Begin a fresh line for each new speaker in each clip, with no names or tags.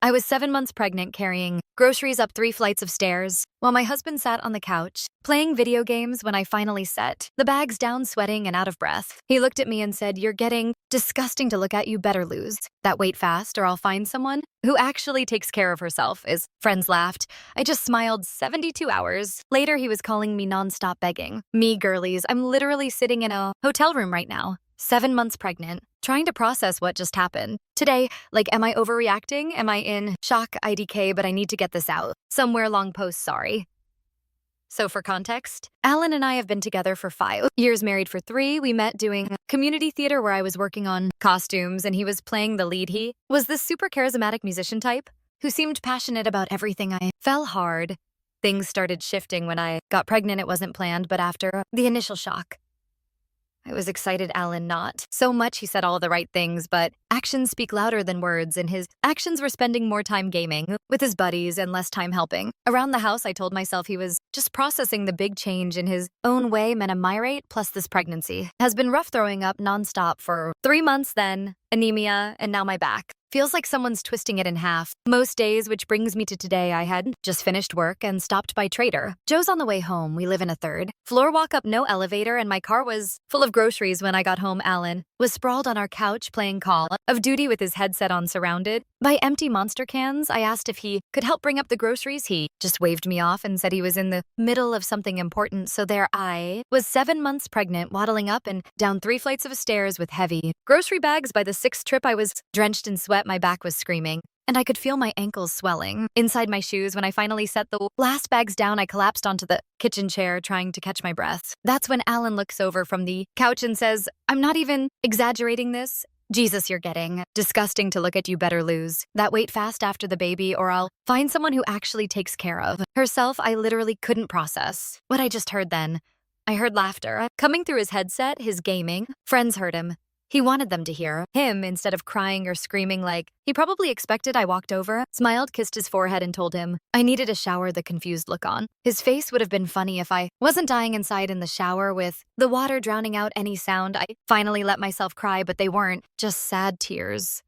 I was 7 months pregnant carrying groceries up 3 flights of stairs while my husband sat on the couch playing video games when I finally set the bags down, sweating and out of breath. He looked at me and said, "You're getting disgusting to look at. You better lose that weight fast or I'll find someone who actually takes care of herself." His friends laughed. I just smiled. 72 hours later, he was calling me nonstop, begging me, "Girlies, I'm literally sitting in a hotel room right now, 7 months pregnant, trying to process what just happened. Today, am I overreacting? Am I in shock, IDK, but I need to get this out. Somewhere long post, sorry." So for context, Alan and I have been together for 5 years, married for 3. We met doing community theater where I was working on costumes and he was playing the lead. He was this super charismatic musician type who seemed passionate about everything. I fell hard. Things started shifting when I got pregnant. It wasn't planned, but after the initial shock, I was excited. Alan, not so much. He said all the right things, but actions speak louder than words, and his actions were spending more time gaming with his buddies and less time helping. Around the house, I told myself he was just processing the big change in his own way. Menomirate plus this pregnancy has been rough, throwing up nonstop for 3 months, then anemia, and now my back feels like someone's twisting it in half most days, which brings me to today. I had just finished work and stopped by Trader Joe's on the way home. We live in a 3rd floor walk up, no elevator, and my car was full of groceries when I got home. Alan was sprawled on our couch playing Call of Duty with his headset on, surrounded by empty Monster cans. I asked if he could help bring up the groceries. He just waved me off and said he was in the middle of something important. So there I was, 7 months pregnant, waddling up and down 3 flights of stairs with heavy grocery bags. By the 6th trip, I was drenched in sweat. My back was screaming, and I could feel my ankles swelling inside my shoes. When I finally set the last bags down, I collapsed onto the kitchen chair, trying to catch my breath. That's when Alan looks over from the couch and says, "I'm not even exaggerating this. Jesus, you're getting disgusting to look at. You better lose that weight fast after the baby, or I'll find someone who actually takes care of herself." I literally couldn't process what I just heard then. I heard laughter coming through his headset. His gaming friends heard him. He wanted them to hear him instead of crying or screaming like he probably expected. I walked over, smiled, kissed his forehead, and told him I needed a shower. The confused look on his face would have been funny if I wasn't dying inside in the shower with the water drowning out any sound. I finally let myself cry, but they weren't just sad tears.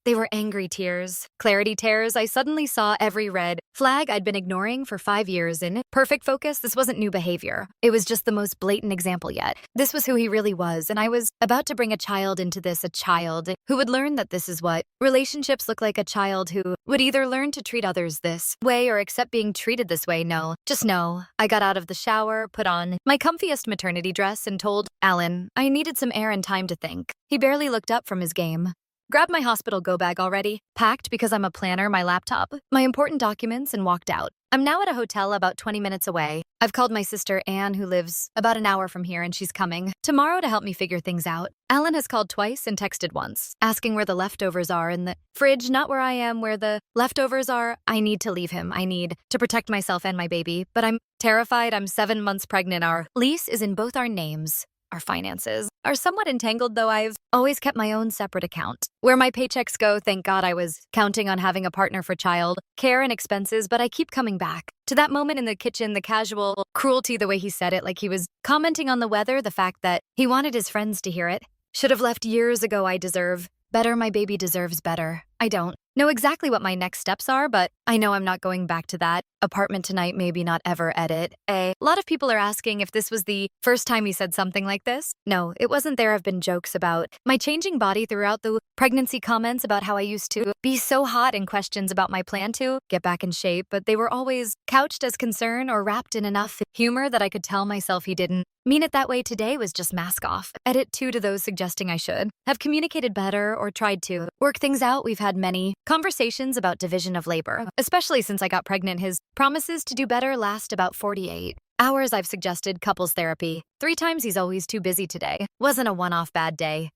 They were angry tears, clarity tears. I suddenly saw every red flag I'd been ignoring for 5 years in perfect focus. This wasn't new behavior. It was just the most blatant example yet. This was who he really was, and I was about to bring a child into this, a child who would learn that this is what relationships look like, a child who would either learn to treat others this way or accept being treated this way. No, just no. I got out of the shower, put on my comfiest maternity dress, and told Alan I needed some air and time to think. He barely looked up from his game. Grabbed my hospital go bag, already packed because I'm a planner, my laptop, my important documents, and walked out. I'm now at a hotel about 20 minutes away. I've called my sister Anne, who lives about an hour from here, and she's coming tomorrow to help me figure things out. Alan has called twice and texted once, asking where the leftovers are in the fridge, not where I am, where the leftovers are. I need to leave him. I need to protect myself and my baby, but I'm terrified. I'm 7 months pregnant. Our lease is in both our names. Our finances are somewhat entangled, though I've always kept my own separate account where my paychecks go. Thank God. I was counting on having a partner for child care and expenses, but I keep coming back to that moment in the kitchen, the casual cruelty, the way he said it, like he was commenting on the weather, the fact that he wanted his friends to hear it. Should have left years ago. I deserve better. My baby deserves better. I don't know exactly what my next steps are, but I know I'm not going back to that apartment tonight, maybe not ever. Edit. A lot of people are asking if this was the first time he said something like this. No, it wasn't. There have been jokes about my changing body throughout the pregnancy, comments about how I used to be so hot, and questions about my plan to get back in shape, but they were always couched as concern or wrapped in enough humor that I could tell myself he didn't mean it that way. Today was just mask off. Edit 2 to those suggesting I should have communicated better or tried to work things out. We've had many conversations about division of labor, especially since I got pregnant. His promises to do better last about 48 hours. I've suggested couples therapy 3 times. He's always too busy. Today wasn't a one-off bad day.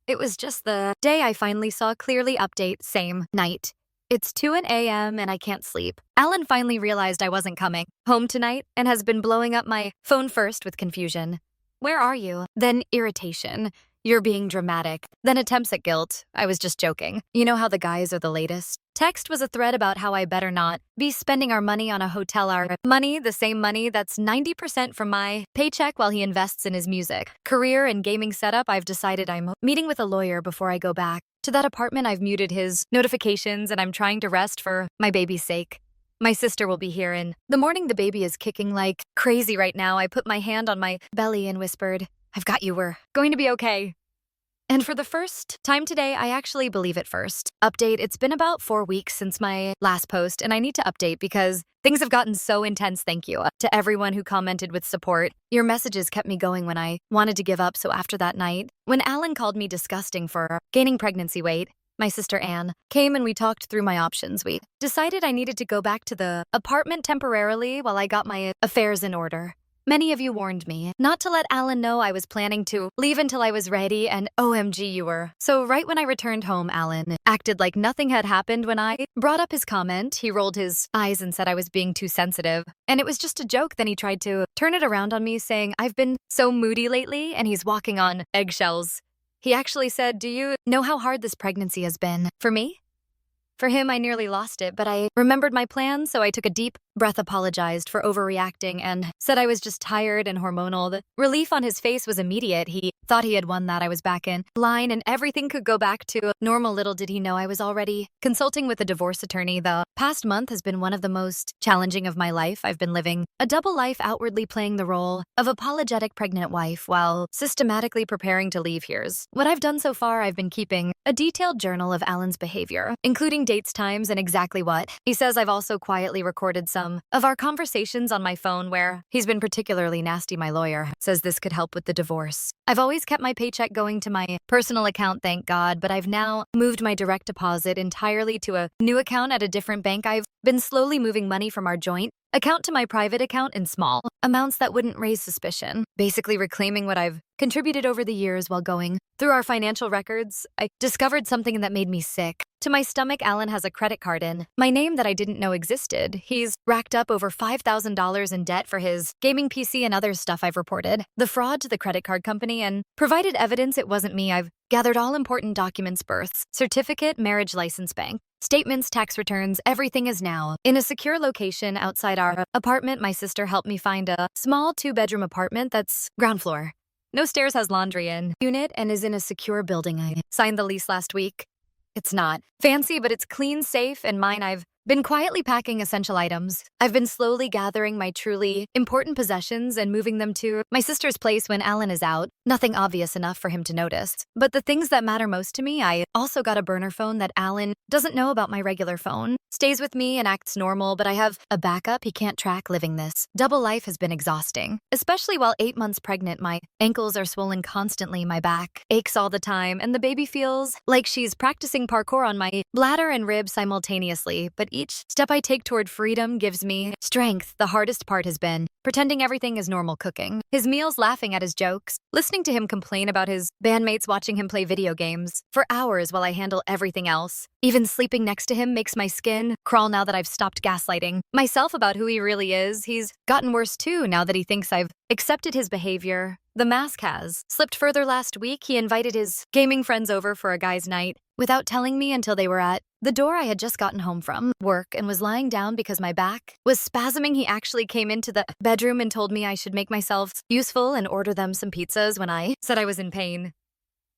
It was just the day I finally saw clearly. Update, same night. It's 2 a.m. and I can't sleep. Alan finally realized I wasn't coming home tonight and has been blowing up my phone first with confusion. Where are you? Then irritation. You're being dramatic. Then attempts at guilt. I was just joking. You know how the guys are the latest? Text was a thread about how I better not be spending our money on a hotel. Our money, the same money that's 90% from my paycheck while he invests in his music. Career and gaming setup, I've decided I'm meeting with a lawyer before I go back. To that apartment, I've muted his notifications and I'm trying to rest for my baby's sake. My sister will be here in the morning. The baby is kicking like crazy right now. I put my hand on my belly and whispered, I've got you, we're going to be okay. And for the first time today, I actually believe it first. Update, it's been about 4 weeks since my last post, and I need to update because things have gotten so intense. Thank you to everyone who commented with support. Your messages kept me going when I wanted to give up, so after that night, when Alan called me disgusting for gaining pregnancy weight, my sister Anne came and we talked through my options. We decided I needed to go back to the apartment temporarily while I got my affairs in order. Many of you warned me not to let Alan know I was planning to leave until I was ready, and OMG you were. So right when I returned home, Alan acted like nothing had happened. When I brought up his comment, he rolled his eyes and said I was being too sensitive. And it was just a joke. Then he tried to turn it around on me, saying I've been so moody lately and he's walking on eggshells. He actually said, do you know how hard this pregnancy has been for me? For him, I nearly lost it, but I remembered my plan, so I took a deep breath, apologized for overreacting, and said I was just tired and hormonal. The relief on his face was immediate. He thought he had won, that I was back in line and everything could go back to normal. Little did he know I was already consulting with a divorce attorney. The past month has been one of the most challenging of my life. I've been living a double life, outwardly playing the role of apologetic pregnant wife while systematically preparing to leave. Here's what I've done so far. I've been keeping a detailed journal of Alan's behavior, including dates, times, and exactly what he says. I've also quietly recorded some of our conversations on my phone where he's been particularly nasty. My lawyer says this could help with the divorce. I've always kept my paycheck going to my personal account, thank God, but I've now moved my direct deposit entirely to a new account at a different bank. I've been slowly moving money from our joint account to my private account in small amounts that wouldn't raise suspicion, basically reclaiming what I've contributed over the years. While going through our financial records, I discovered something that made me sick to my stomach. Alan has a credit card in my name that I didn't know existed. He's racked up over $5,000 in debt for his gaming PC and other stuff. I've reported the fraud to the credit card company and provided evidence it wasn't me. I've gathered all important documents, births, certificate, marriage license, bank statements, tax returns. Everything is now in a secure location outside our apartment. My sister helped me find a small 2-bedroom apartment that's ground floor. No stairs, has laundry in unit, and is in a secure building. I signed the lease last week. It's not fancy, but it's clean, safe, and mine. I've been quietly packing essential items. I've been slowly gathering my truly important possessions and moving them to my sister's place when Alan is out. Nothing obvious enough for him to notice. But the things that matter most to me, I also got a burner phone that Alan doesn't know about. My regular phone stays with me and acts normal, but I have a backup. He can't track. Living this double life has been exhausting, especially while 8 months pregnant. My ankles are swollen constantly, my back aches all the time, and the baby feels like she's practicing parkour on my bladder and ribs simultaneously. But each step I take toward freedom gives me strength. The hardest part has been pretending everything is normal, cooking his meals, laughing at his jokes, listening to him complain about his bandmates, watching him play video games for hours while I handle everything else. Even sleeping next to him makes my skin crawl now that I've stopped gaslighting myself about who he really is. He's gotten worse too now that he thinks I've accepted his behavior. The mask has slipped further. Last week, he invited his gaming friends over for a guys' night without telling me until they were at the door. I had just gotten home from work and was lying down because my back was spasming. He actually came into the bedroom and told me I should make myself useful and order them some pizzas when I said I was in pain.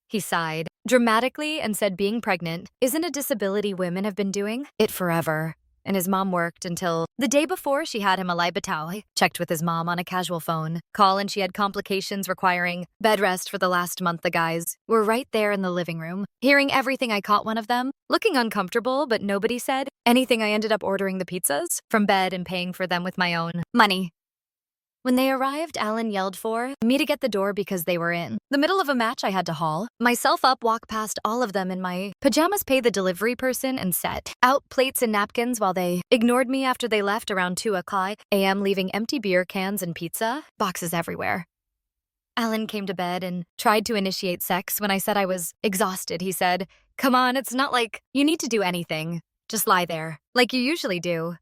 He sighed dramatically and said being pregnant isn't a disability. Women have been doing it forever. And his mom worked until the day before she had him a Libatau. I checked with his mom on a casual phone call and she had complications requiring bed rest for the last month. The guys were right there in the living room, hearing everything. I caught one of them looking uncomfortable, but nobody said anything. I ended up ordering the pizzas from bed and paying for them with my own money. When they arrived, Alan yelled for me to get the door because they were in the middle of a match. I had to haul myself up, walk past all of them in my pajamas, pay the delivery person, and set out plates and napkins while they ignored me after they left around 2 o'clock a.m., leaving empty beer cans and pizza boxes everywhere. Alan came to bed and tried to initiate sex. When I said I was exhausted, he said, "Come on, it's not like you need to do anything. Just lie there, like you usually do."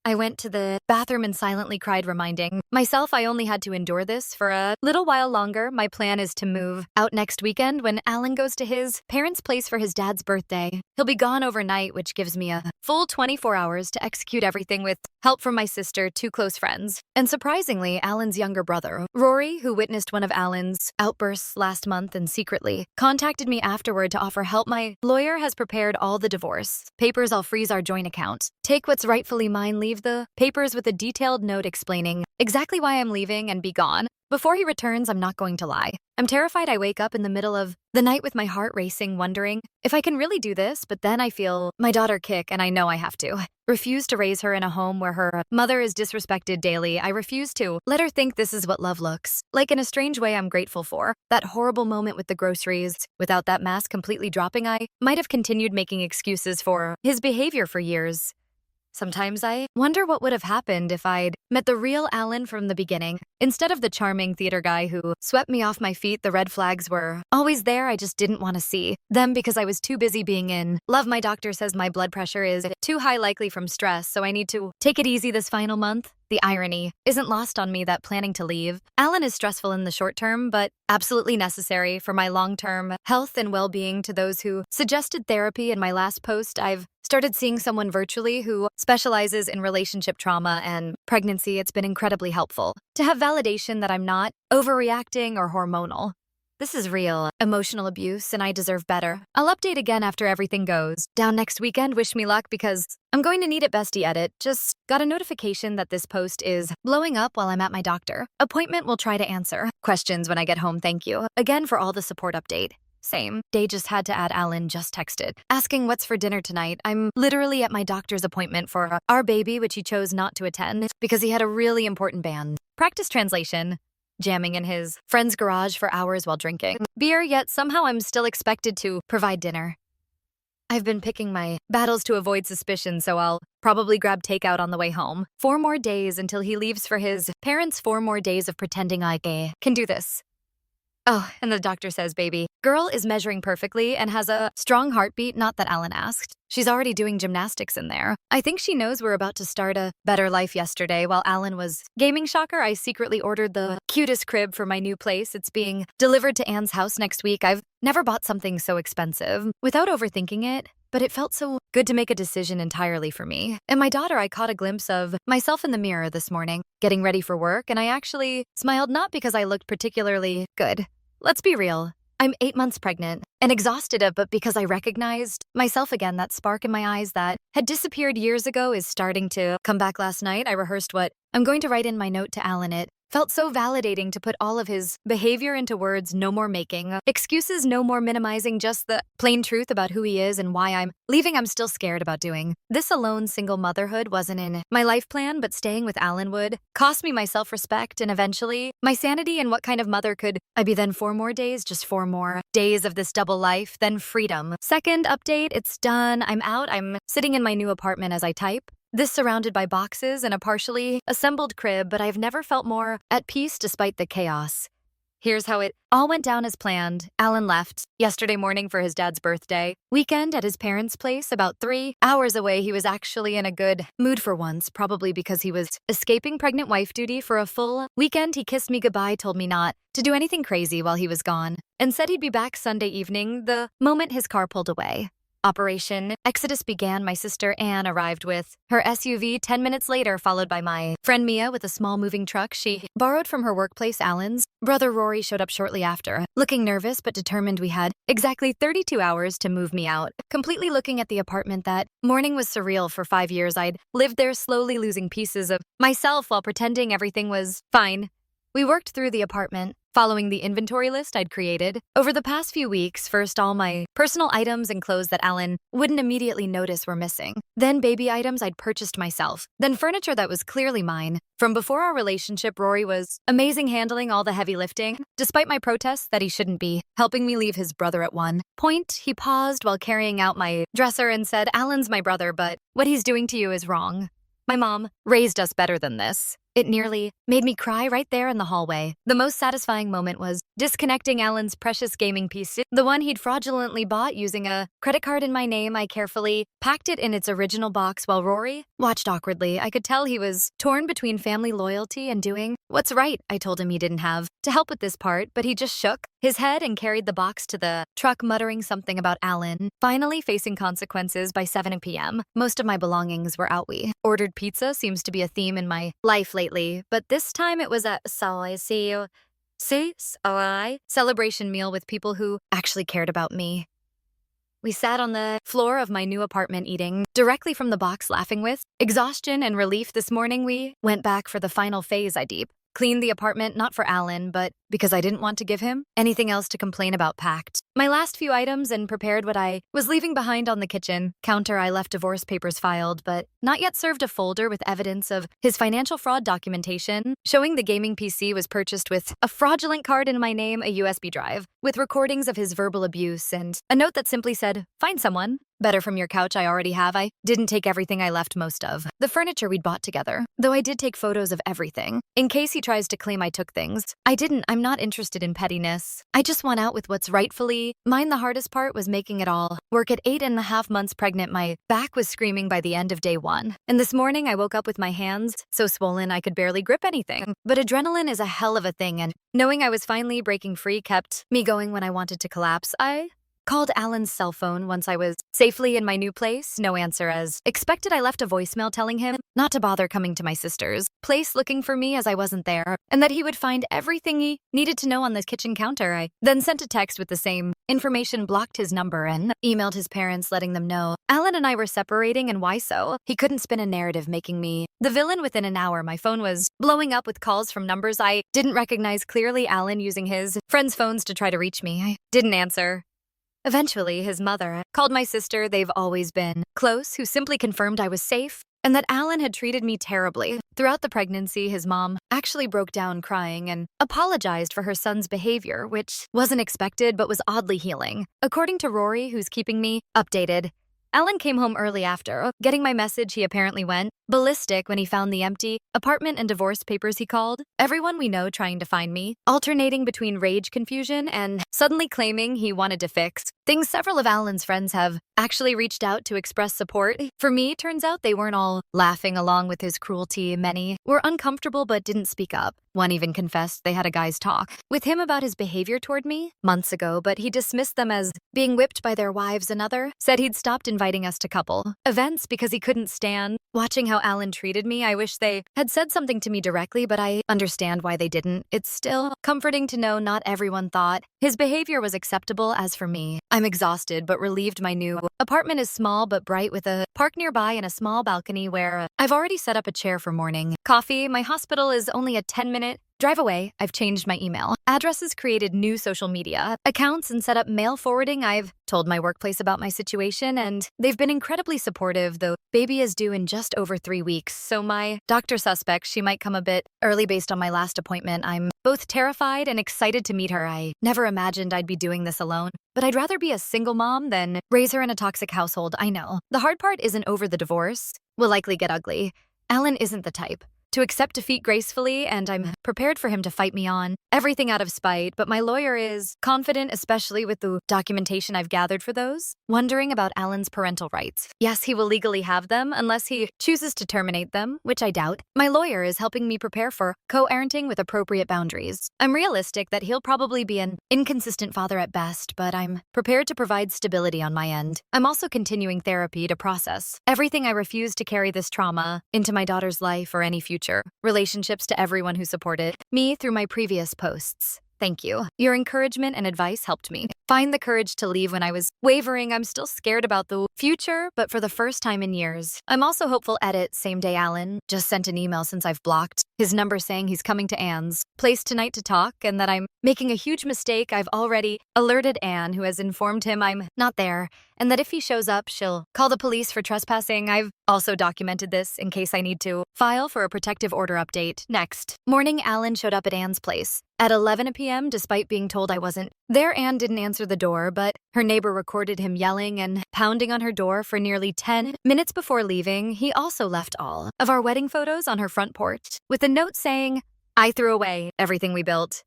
I went to the bathroom and silently cried, reminding myself I only had to endure this for a little while longer. My plan is to move out next weekend when Alan goes to his parents' place for his dad's birthday. He'll be gone overnight, which gives me a full 24 hours to execute everything with help from my sister, two close friends, and surprisingly, Alan's younger brother, Rory, who witnessed one of Alan's outbursts last month and secretly contacted me afterward to offer help. My lawyer has prepared all the divorce papers. I'll freeze our joint account, take what's rightfully mine, leave the papers with a detailed note explaining exactly why I'm leaving, and be gone. Before he returns, I'm not going to lie. I'm terrified. I wake up in the middle of the night with my heart racing, wondering if I can really do this, but then I feel my daughter kick, and I know I have to. Refuse to raise her in a home where her mother is disrespected daily. I refuse to let her think this is what love looks like. In a strange way, I'm grateful for that horrible moment with the groceries. Without that mask completely dropping, I might have continued making excuses for his behavior for years. Sometimes I wonder what would have happened if I'd met the real Alan from the beginning. Instead of the charming theater guy who swept me off my feet, the red flags were always there. I just didn't want to see them because I was too busy being in love. My doctor says my blood pressure is too high, likely from stress, so I need to take it easy this final month. The irony isn't lost on me that planning to leave Alan is stressful in the short term, but absolutely necessary for my long-term health and well-being. To those who suggested therapy in my last post, I've started seeing someone virtually who specializes in relationship trauma and pregnancy. It's been incredibly helpful to have validation that I'm not overreacting or hormonal. This is real emotional abuse, and I deserve better. I'll update again after everything goes down next weekend. Wish me luck because I'm going to need it. Bestie edit. Just got a notification that this post is blowing up while I'm at my doctor appointment. Will try to answer questions when I get home. Thank you again for all the support. Update. Same day, just had to add. Alan just texted asking what's for dinner tonight. I'm literally at my doctor's appointment for our baby, which he chose not to attend because he had a really important band practice. Translation: jamming in his friend's garage for hours while drinking beer, yet somehow I'm still expected to provide dinner. I've been picking my battles to avoid suspicion, so I'll probably grab takeout on the way home. 4 more days until he leaves for his parents. 4 more days of pretending I can do this. Oh, and the doctor says baby girl is measuring perfectly and has a strong heartbeat. Not that Alan asked. She's already doing gymnastics in there. I think she knows we're about to start a better life. Yesterday, while Alan was gaming, shocker, I secretly ordered the cutest crib for my new place. It's being delivered to Anne's house next week. I've never bought something so expensive without overthinking it, but it felt so good to make a decision entirely for me and my daughter. I caught a glimpse of myself in the mirror this morning, getting ready for work, and I actually smiled, not because I looked particularly good. Let's be real. I'm 8 months pregnant and exhausted, but because I recognized myself again. That spark in my eyes that had disappeared years ago is starting to come back. Last night, I rehearsed what I'm going to write in my note to Alan. It felt so validating to put all of his behavior into words. No more making excuses, no more minimizing, just the plain truth about who he is and why I'm leaving. I'm still scared about doing this alone. Single motherhood wasn't in my life plan, but staying with Alan would cost me my self-respect and eventually my sanity. And what kind of mother could I be then? 4 more days, just 4 more days of this double life, then freedom. Second update, it's done. I'm out. I'm sitting in my new apartment as I type. This surrounded by boxes and a partially assembled crib, but I've never felt more at peace despite the chaos. Here's how it all went down as planned. Alan left yesterday morning for his dad's birthday weekend at his parents' place about 3 hours away. He was actually in a good mood for once, probably because he was escaping pregnant wife duty for a full weekend. He kissed me goodbye, told me not to do anything crazy while he was gone, and said he'd be back Sunday evening the moment his car pulled away. Operation Exodus began. My sister Anne arrived with her SUV 10 minutes later, followed by my friend Mia with a small moving truck she borrowed from her workplace. Alan's brother Rory showed up shortly after, looking nervous but determined. We had exactly 32 hours to move me out. Completely looking at the apartment that morning was surreal. For 5 years, I'd lived there, slowly losing pieces of myself while pretending everything was fine. We worked through the apartment, following the inventory list I'd created over the past few weeks. First, all my personal items and clothes that Alan wouldn't immediately notice were missing. Then baby items I'd purchased myself. Then furniture that was clearly mine. From before our relationship, Rory was amazing handling all the heavy lifting, despite my protests that he shouldn't be, helping me leave his brother at one point. He paused while carrying out my dresser and said, "Alan's my brother, but what he's doing to you is wrong. My mom raised us better than this." It nearly made me cry right there in the hallway. The most satisfying moment was disconnecting Alan's precious gaming piece, the one he'd fraudulently bought using a credit card in my name. I carefully packed it in its original box while Rory watched awkwardly. I could tell he was torn between family loyalty and doing what's right. I told him he didn't have to help with this part, but he just shook his head and carried the box to the truck, muttering something about Alan finally facing consequences by 7 p.m. Most of my belongings were out. We ordered pizza, seems to be a theme in my life lately, but this time it was a so I see you. See, so I celebration meal with people who actually cared about me. We sat on the floor of my new apartment eating directly from the box, laughing with exhaustion and relief. This morning we went back for the final phase. I deep cleaned the apartment, not for Alan, but because I didn't want to give him anything else to complain about. Packed my last few items and prepared what I was leaving behind on the kitchen counter. I left divorce papers filed, but not yet served, a folder with evidence of his financial fraud documentation, showing the gaming PC was purchased with a fraudulent card in my name, a USB drive with recordings of his verbal abuse, and a note that simply said, "Find someone better from your couch I already have." I didn't take everything. I left most of the furniture we'd bought together, though I did take photos of everything in case he tries to claim I took things. I didn't. I'm not interested in pettiness. I just want out with what's rightfully mine. The hardest part was making it all work. At 8.5 months pregnant, my back was screaming by the end of day 1. And this morning I woke up with my hands so swollen I could barely grip anything. But adrenaline is a hell of a thing, and knowing I was finally breaking free kept me going when I wanted to collapse. I called Alan's cell phone once I was safely in my new place. No answer. As expected, I left a voicemail telling him not to bother coming to my sister's place looking for me, as I wasn't there, and that he would find everything he needed to know on the kitchen counter. I then sent a text with the same information, blocked his number, and emailed his parents letting them know Alan and I were separating and why so. He couldn't spin a narrative making me the villain. Within an hour, my phone was blowing up with calls from numbers I didn't recognize, clearly Alan using his friends' phones to try to reach me. I didn't answer. Eventually, his mother called my sister. They've always been close, who simply confirmed I was safe and that Alan had treated me terribly. Throughout the pregnancy, his mom actually broke down crying and apologized for her son's behavior, which wasn't expected but was oddly healing. According to Rory, who's keeping me updated, Alan came home early after getting my message. He apparently went ballistic when he found the empty apartment and divorce papers. He called everyone we know trying to find me, alternating between rage, confusion, and suddenly claiming he wanted to fix things. Several of Alan's friends have actually reached out to express support. For me, turns out they weren't all laughing along with his cruelty. Many were uncomfortable but didn't speak up. One even confessed they had a guy's talk with him about his behavior toward me months ago, but he dismissed them as being whipped by their wives. Another said he'd stopped inviting us to couple events because he couldn't stand watching how Alan treated me. I wish they had said something to me directly, but I understand why they didn't. It's still comforting to know not everyone thought his behavior was acceptable. As for me, I'm exhausted but relieved. My new apartment is small but bright, with a park nearby and a small balcony where I've already set up a chair for morning coffee. My hospital is only a 10-minute drive away. I've changed my email addresses, created new social media accounts, and set up mail forwarding. I've told my workplace about my situation, and they've been incredibly supportive. The baby is due in just over 3 weeks, so my doctor suspects she might come a bit early based on my last appointment. I'm both terrified and excited to meet her. I never imagined I'd be doing this alone, but I'd rather be a single mom than raise her in a toxic household. I know the hard part isn't over. The divorce will likely get ugly. Alan isn't the type to accept defeat gracefully, and I'm prepared for him to fight me on everything out of spite, but my lawyer is confident, especially with the documentation I've gathered for those, wondering about Alan's parental rights. Yes, he will legally have them unless he chooses to terminate them, which I doubt. My lawyer is helping me prepare for co-parenting with appropriate boundaries. I'm realistic that he'll probably be an inconsistent father at best, but I'm prepared to provide stability on my end. I'm also continuing therapy to process everything. I refuse to carry this trauma into my daughter's life or any future relationships. To everyone who supported me through my previous posts, thank you. Your encouragement and advice helped me find the courage to leave when I was wavering. I'm still scared about the future, but for the first time in years, I'm also hopeful. Edit, same day. Alan just sent an email since I've blocked his number saying he's coming to Anne's place tonight to talk and that I'm making a huge mistake. I've already alerted Anne, who has informed him I'm not there, and that if he shows up, she'll call the police for trespassing. I've also documented this in case I need to file for a protective order update. Next morning, Alan showed up at Anne's place at 11 p.m. despite being told I wasn't there. Anne didn't answer the door, but her neighbor recorded him yelling and pounding on her door for nearly 10 minutes before leaving. He also left all of our wedding photos on her front porch with a note saying, "I threw away everything we built."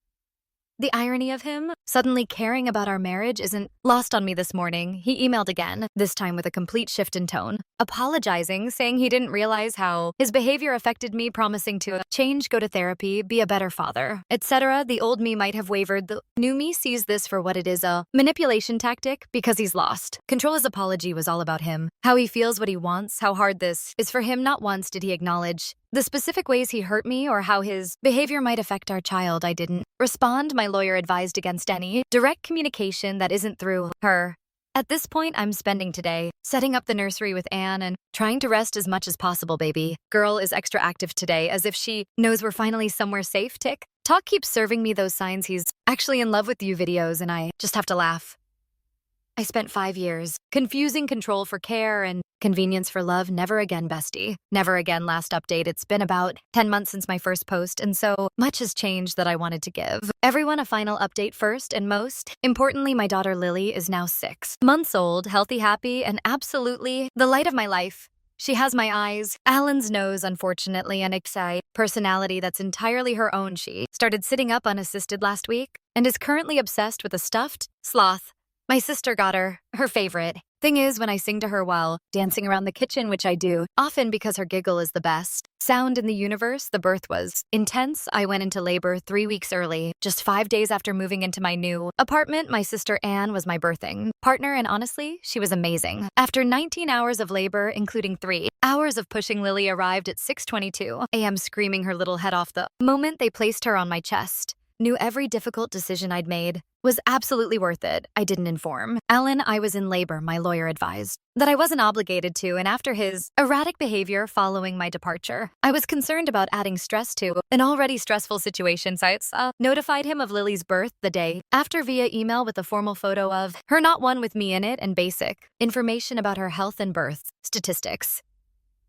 The irony of him suddenly caring about our marriage isn't lost on me this morning. He emailed again, this time with a complete shift in tone, apologizing, saying he didn't realize how his behavior affected me, promising to change, go to therapy, be a better father, etc. The old me might have wavered. The new me sees this for what it is, a manipulation tactic, because he's lost control. His apology was all about him, how he feels, what he wants, how hard this is for him. Not once did he acknowledge the specific ways he hurt me or how his behavior might affect our child. I didn't respond. My lawyer advised against any direct communication that isn't through her. At this point, I'm spending today setting up the nursery with Anne and trying to rest as much as possible. Baby girl is extra active today, as if she knows we're finally somewhere safe. Tick Talk keeps serving me those signs he's actually in love with you videos, and I just have to laugh. I spent 5 years confusing control for care and convenience for love. Never again, bestie. Never again. Last update. It's been about 10 months since my first post, and so much has changed that I wanted to give everyone a final update first, and most importantly, my daughter Lily is now 6 months old, healthy, happy, and absolutely the light of my life. She has my eyes, Alan's nose, unfortunately, and a personality that's entirely her own. She started sitting up unassisted last week and is currently obsessed with a stuffed sloth. My sister got her favorite. Thing is, when I sing to her while dancing around the kitchen, which I do, often because her giggle is the best sound in the universe. The birth was intense. I went into labor 3 weeks early, just 5 days after moving into my new apartment. My sister Anne was my birthing partner, and honestly, she was amazing. After 19 hours of labor, including 3 hours of pushing, Lily arrived at 6:22 a.m. screaming her little head off. The moment they placed her on my chest, knew every difficult decision I'd made was absolutely worth it. I didn't inform Alan I was in labor. My lawyer advised that I wasn't obligated to, and after his erratic behavior following my departure, I was concerned about adding stress to an already stressful situation. So I notified him of Lily's birth the day after via email with a formal photo of her, not one with me in it, and basic information about her health and birth statistics.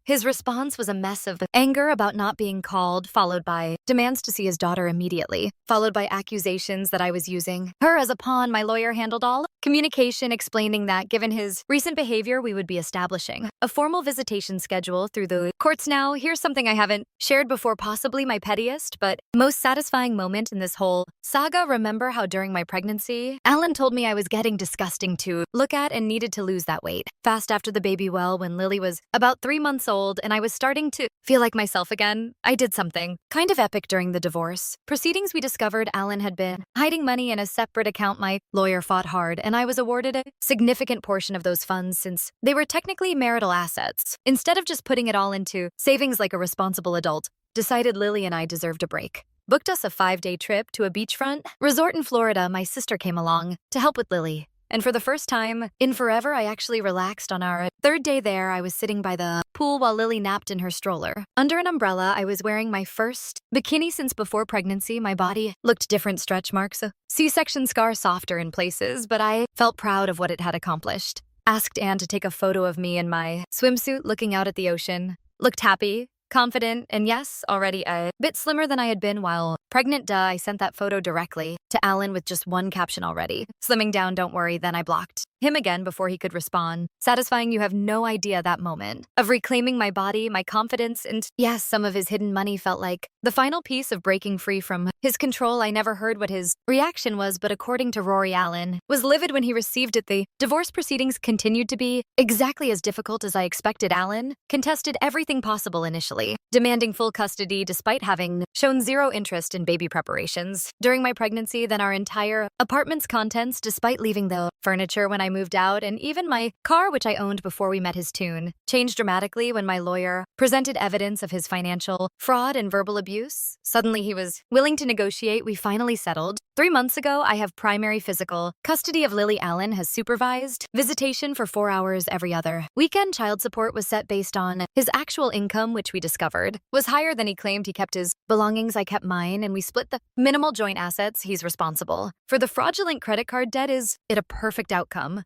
His response was a mess of anger about not being called, followed by demands to see his daughter immediately, followed by accusations that I was using her as a pawn. My lawyer handled all communication, explaining that given his recent behavior, we would be establishing a formal visitation schedule through the courts. Now, here's something I haven't shared before, possibly my pettiest but most satisfying moment in this whole saga. Remember how during my pregnancy, Alan told me I was getting disgusting to look at and needed to lose that weight fast after the baby? Well, when Lily was about 3 months old and I was starting to feel like myself again, I did something kind of epic. During the divorce proceedings, we discovered Alan had been hiding money in a separate account. My lawyer fought hard, and I was awarded a significant portion of those funds since they were technically marital assets. Instead of just putting it all into savings like a responsible adult, decided Lily and I deserved a break. Booked us a 5-day trip to a beachfront resort in Florida. My sister came along to help with Lily, and for the first time in forever, I actually relaxed. On our 3rd day there, I was sitting by the pool while Lily napped in her stroller. Under an umbrella, I was wearing my first bikini since before pregnancy. My body looked different, stretch marks, a C-section scar, softer in places, but I felt proud of what it had accomplished. Asked Anne to take a photo of me in my swimsuit looking out at the ocean. Looked happy, confident, and yes, already a bit slimmer than I had been while pregnant. I sent that photo directly to Alan with just one caption already: slimming down, don't worry. Then I blocked him again before he could respond. Satisfying. You have no idea that moment of reclaiming my body, my confidence, and yes, some of his hidden money felt like the final piece of breaking free from his control. I never heard what his reaction was, but according to Rory, Alan was livid when he received it. The divorce proceedings continued to be exactly as difficult as I expected. Alan contested everything possible initially, demanding full custody despite having shown zero interest in baby preparations during my pregnancy. Then our entire apartment's contents, despite leaving the furniture when I moved out, and even my car, which I owned before we met his tune, changed dramatically when my lawyer presented evidence of his financial fraud and verbal abuse. Suddenly he was willing to negotiate. We finally settled. 3 months ago, I have primary physical custody of Lily. Alan has supervised visitation for 4 hours every other weekend. Child support was set based on his actual income, which we discovered was higher than he claimed. He kept his belongings, I kept mine, and we split the minimal joint assets. He's responsible for the fraudulent credit card debt. Is it a perfect outcome?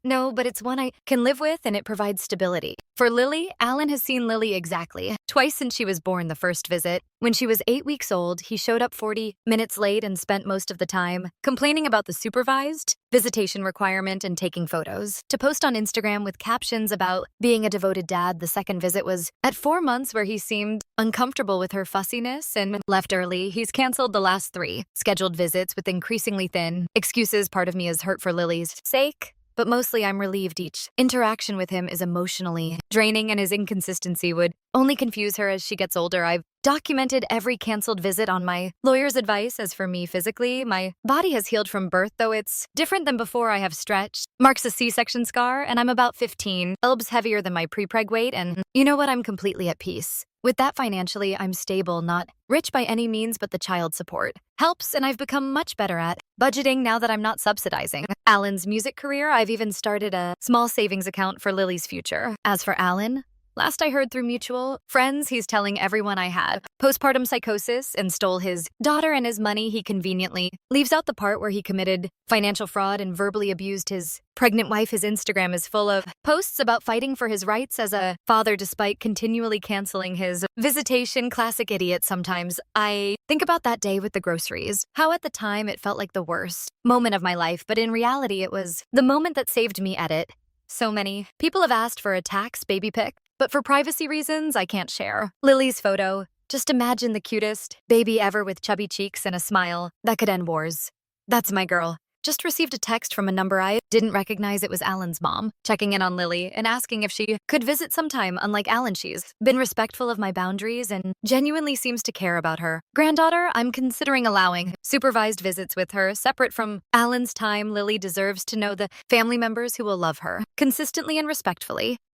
No, but it's one I can live with and it provides stability. For Lily, Alan has seen Lily exactly twice since she was born the first visit. When she was 8 weeks old, he showed up 40 minutes late and spent most of the time complaining about the supervised visitation requirement and taking photos. To post on Instagram with captions about being a devoted dad, the second visit was at 4 months where he seemed uncomfortable with her fussiness and left early. He's canceled the last 3 scheduled visits with increasingly thin excuses. Part of me is hurt for Lily's sake, but mostly I'm relieved each interaction with him is emotionally draining and his inconsistency would only confuse her as she gets older. I've documented every canceled visit on my lawyer's advice. As for me physically, my body has healed from birth, though it's different than before. I have stretched, marks a C-section scar, and I'm about 15 lbs heavier than my pre-preg weight, and you know what? I'm completely at peace. With that financially, I'm stable, not rich by any means, but the child support helps, and I've become much better at budgeting now that I'm not subsidizing Alan's music career. I've even started a small savings account for Lily's future. As for Alan, last I heard through mutual friends, he's telling everyone I had postpartum psychosis and stole his daughter and his money. He conveniently leaves out the part where he committed financial fraud and verbally abused his pregnant wife. His Instagram is full of posts about fighting for his rights as a father despite continually canceling his visitation. Classic idiot. Sometimes I think about that day with the groceries, how at the time it felt like the worst moment of my life, but in reality it was the moment that saved me. Edit. So many people have asked for a tax baby pic, but for privacy reasons, I can't share Lily's photo. Just imagine the cutest baby ever with chubby cheeks and a smile that could end wars. That's my girl. Just received a text from a number I didn't recognize. It was Alan's mom, checking in on Lily and asking if she could visit sometime. Unlike Alan, she's been respectful of my boundaries and genuinely seems to care about her granddaughter. I'm considering allowing supervised visits with her, separate from Alan's time. Lily deserves to know the family members who will love her consistently and respectfully.